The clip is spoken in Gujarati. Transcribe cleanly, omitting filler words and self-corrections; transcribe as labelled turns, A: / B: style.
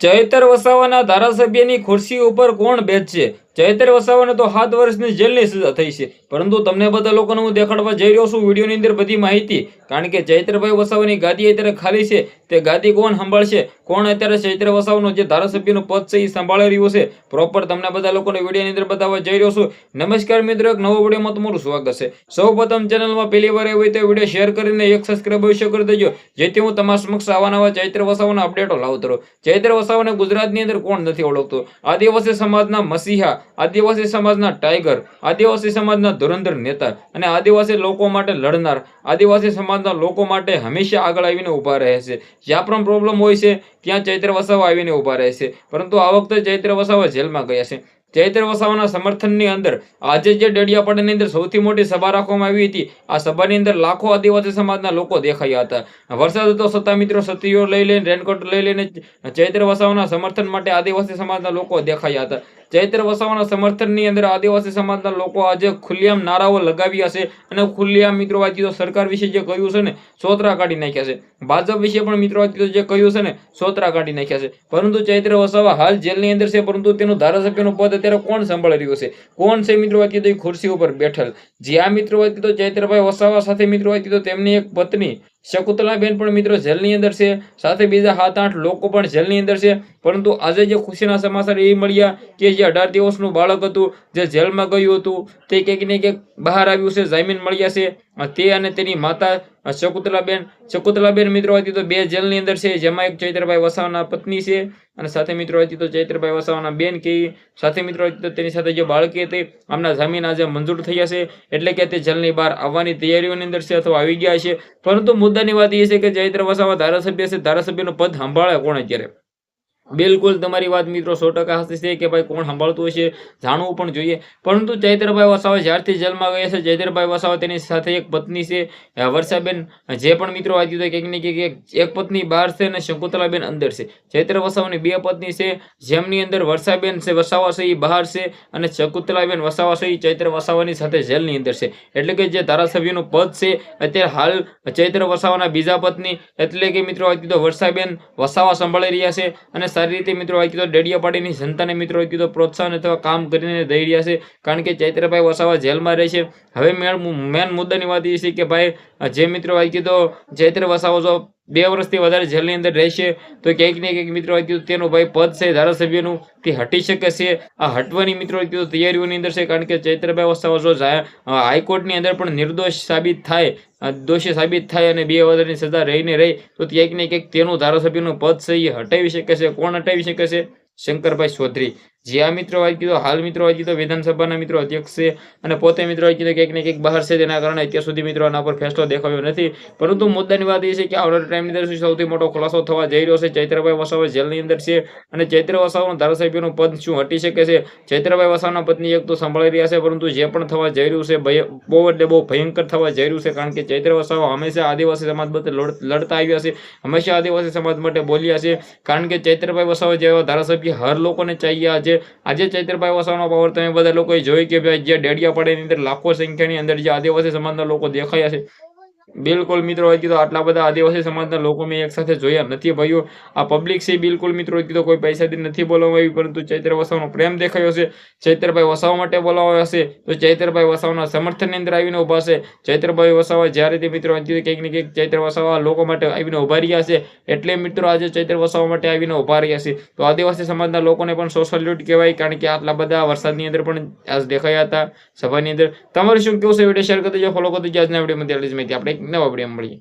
A: ચૈતર વસાવાના ધારાસભ્યની ખુરશી ઉપર કોણ બેસશે? ચૈતર વસાવાને તો 7 વર્ષની જેલની સજા થઈ છે, પરંતુ તમને બધા લોકોને હું દેખાડવા જઈ રહ્યો છું વિડીયોની અંદર બધી માહિતી. કારણ કે ચૈતરભાઈ વસાવાની ગાદી અત્યારે ખાલી છે. તે ગાદી કોણ સંભાળશે? કોણ અત્યારે ચૈતર વસાવાનું જે ધારાસભ્યનું પદ છે એ સંભાળી રહ્યું છે? પ્રોપર તમને બધા લોકોને વિડીયોની અંદર બતાવવા જઈ રહ્યો છું. નમસ્કાર મિત્રો, એક નવો વિડીયોમાં તમારું સ્વાગત છે. સૌપ્રથમ ચેનલમાં પહેલી વાર આવી હોય તો વિડીયો શેર કરીને એક સબસ્ક્રાઇબ અવશ્ય કરી દેજો, જેથી હું તમારા સમક્ષ આવા નવા ચૈતર વસાવાના અપડેટો લાવતો રહું. ચૈતર વસાવાને ગુજરાતની અંદર કોણ નથી ઓળખતું? આદિવાસી સમાજના મસીહા, આદિવાસી સમાજના ટાઈગર, આદિવાસી સમાજના ધુરંધર નેતા અને આદિવાસી લોકો માટે લડનાર, આદિવાસી સમાજના લોકો માટે હંમેશા આગળ આવીને ઊભા રહે છે. જ્યાં પણ પ્રોબ્લેમ હોય છે ત્યાં ચૈત્ર વસાવા આવીને ઊભા રહે છે. પરંતુ આ વખતે ચૈત્ર વસાવા જેલમાં ગયા છે. ચૈત્ર વસાવાના સમર્થનની અંદર આજે જે ડેડિયાપાડાની અંદર સૌથી મોટી સભા રાખવામાં આવી હતી, આ સભાની અંદર લાખો આદિવાસી સમાજના લોકો દેખાયા હતા. વરસાદ હતો છતાં મિત્રો છત્રીઓ લઈ લઈને, રેનકોટ લઈ લઈને ચૈત્ર વસાવાના સમર્થન માટે આદિવાસી સમાજના લોકો દેખાયા હતા. ચૈત્ર વસાવાના સમર્થનની અંદર આદિવાસી સમાજના લોકો આજે ખુલ્લેઆમ નારાઓ લગાવ્યા છે અને ખુલ્લેઆમ મિત્રો વાંચી સરકાર વિશે જે કહ્યું છે ને, સોતરા કાઢી નાખ્યા છે. ભાજપ વિશે પણ મિત્રો વાંચી જે કહ્યું છે ને, સોતરા કાઢી નાખ્યા છે. પરંતુ ચૈત્ર વસાવા હાલ જેલની અંદર છે, પરંતુ તેનું ધારાસભ્યનું પદ અત્યારે કોણ સંભાળી રહ્યું છે? કોણ છે મિત્રો વાંચી તો ખુરશી ઉપર બેઠેલ? જ્યાં મિત્રો વાંચી તો ચૈત્રભાઈ વસાવા સાથે મિત્રો વાંચી તો તેમની એક પત્ની શકુંતલાબેન પણ મિત્રો જેલની અંદર છે, સાથે બીજા 7-8 લોકો પણ જેલની અંદર છે. પરંતુ આજે જે ખુશીના સમાચાર એ મળ્યા કે જે 18 દિવસનું બાળક હતું જે જેલમાં ગયું હતું તે કંઈક ને કંઈક બહાર આવ્યું છે, જામીન મળ્યા છે. તે અને તેની માતા શકુંતલાબેન મિત્રો હતી તો 2 જેલની અંદર છે, જેમાં એક ચૈત્રભાઈ વસાવાના પત્ની છે અને સાથે મિત્રો હતી તો ચૈત્રભાઈ વસાવાના બેન કે સાથે મિત્રો હતી તો તેની સાથે જે બાળકી હતી, આમના જામીન આજે મંજૂર થયા છે. એટલે કે તે જેલની બહાર આવવાની તૈયારીઓની અંદર છે અથવા આવી ગયા છે. પરંતુ મુદ્દાની વાત એ છે કે ચૈત્ર વસાવા ધારાસભ્ય છે, ધારાસભ્યનું પદ સંભાળે કોણ અત્યારે? બિલકુલ તમારી વાત મિત્રો 100% સાચી છે કે ભાઈ કોણ સંભાળતું હશે, જાણવું પણ જોઈએ. પરંતુ ચૈત્રભાઈ વસાવા જ્યારથી જેલમાં ગયા છે, ચૈત્રભાઈ વસાવા તેની સાથે એક પત્ની છે વર્ષાબેન, જે પણ મિત્રો વાંચ્યું તો કંઈક ને કંઈક એક પત્ની બહાર છે અને શકુંતલાબેન અંદર છે. ચૈત્ર વસાવાની 2 પત્ની છે, જેમની અંદર વર્ષાબેન છે વસાવા છે એ બહાર છે અને શકુંતલાબેન વસાવા છે એ ચૈત્ર વસાવાની સાથે જેલની અંદર છે. એટલે કે જે ધારાસભ્યનું પદ છે અત્યારે હાલ ચૈત્ર વસાવાના બીજા પત્ની એટલે કે મિત્રો વાંચ્યું તો વર્ષાબેન વસાવા સંભાળી રહ્યા છે અને સારી રીતે મિત્રો વાંચી તો ડેડિયાપાડીની જનતાને મિત્રો વાંચી તો પ્રોત્સાહન અથવા કામ કરીને દઈ રહ્યા છે. કારણ કે ચૈત્રભાઈ વસાવા જેલમાં રહે છે. હવે મેન મુદ્દાની વાત એ છે કે ભાઈ જે મિત્રો વાંચી તો ચૈત્ર વસાવા જો 2 વર્ષથી વધારે જેલની અંદર રહેશે તો ક્યાંક ને ક્યાંક મિત્રો વાંચી તેનું ભાઈ પદ છે ધારાસભ્યનું તે હટી શકે છે. આ હટવાની મિત્રો વાંચી તૈયારીઓની અંદર છે. કારણ કે ચૈત્રભાઈ વસાવા જો હાઈકોર્ટની અંદર પણ નિર્દોષ સાબિત થાય, દોષી સાબિત થાય અને 2 વર્ષની સજા રહીને રહી તો ક્યાંક ને ક્યાંક તેનું ધારાસભ્યનું પદ છે એ હટાવી શકે છે. કોણ હટાવી શકે છે? શંકરભાઈ ચૌધરી. જે આ મિત્રો વાંચી તો હાલ મિત્રો વાંચી તો વિધાનસભાના મિત્રો અધ્યક્ષ છે અને પોતે મિત્રો વાંચી તો ક્યાંક ને ક્યાંક બહાર છે. તેના કારણે અત્યાર સુધી મિત્રો આના પર ફેસલો દેખાયો નથી. પરંતુ મુદ્દાની વાત એ છે કે આવનારા ટાઈમની અંદર સૌથી મોટો ખુલાસો થવા જઈ રહ્યો છે. ચૈત્રભાઈ વસાવા જેલની અંદર છે અને ચૈત્ર વસાવાનું ધારાસભ્યનું પદ શું હટી શકે છે? ચૈત્રભાઈ વસાવાના પત્ની એક તો સંભાળી રહ્યા છે, પરંતુ જે પણ થવા જઈ રહ્યું છે બહુ એટલે બહુ ભયંકર થવા જઈ રહ્યું છે. કારણ કે ચૈત્ર વસાવા હંમેશા આદિવાસી સમાજ માટે લડતા આવ્યા છે, હંમેશા આદિવાસી સમાજ માટે બોલ્યા છે. કારણ કે ચૈત્રભાઈ વસાવા જેવા ધારાસભ્ય હર લોકોને ચાહીએ. આજે ચૈત્રભાઈ વસાવાનો પાવર તમે બધા લોકોએ જોઈ કે ભાઈ જે ડેડિયાપાડાની અંદર લાખો સંખ્યાની અંદર જે આદિવાસી સમાજના લોકો દેખાયા છે. બિલકુલ મિત્રો વાંચી તો આટલા બધા આદિવાસી સમાજના લોકો મેં એક સાથે જોયા નથી ભાઈઓ. આ પબ્લિક છે બિલકુલ મિત્રો વાંચી તો કોઈ પૈસાથી નથી બોલાવવામાં આવી, પરંતુ ચૈત્ર વસાવાનો પ્રેમ દેખાયો છે. ચૈત્રભાઈ વસાવા માટે બોલાવ્યા હશે તો ચૈત્રભાઈ વસાવાના સમર્થનની અંદર આવીને ઉભા છે. ચૈત્રભાઈ વસાવા જ્યારે તે મિત્રો વાંચી કંઈક ને કંઈક ચૈત્ર વસાવા લોકો માટે આવીને ઉભા રહ્યા છે. એટલે મિત્રો આજે ચૈત્ર વસાવા માટે આવીને ઉભા રહ્યા છે. તો આદિવાસી સમાજના લોકોને પણ સોશિયલ કહેવાય. કારણ કે આટલા બધા વરસાદની અંદર પણ આજ દેખાયા હતા સભાની અંદર. તમારું શું કેવું છે? વિડીયો શેર કરી દેજો, ફોલો કરી દેજો. આજના વિડીયોમાં માહિતી આપણે નવા વિડીયો મળીએ.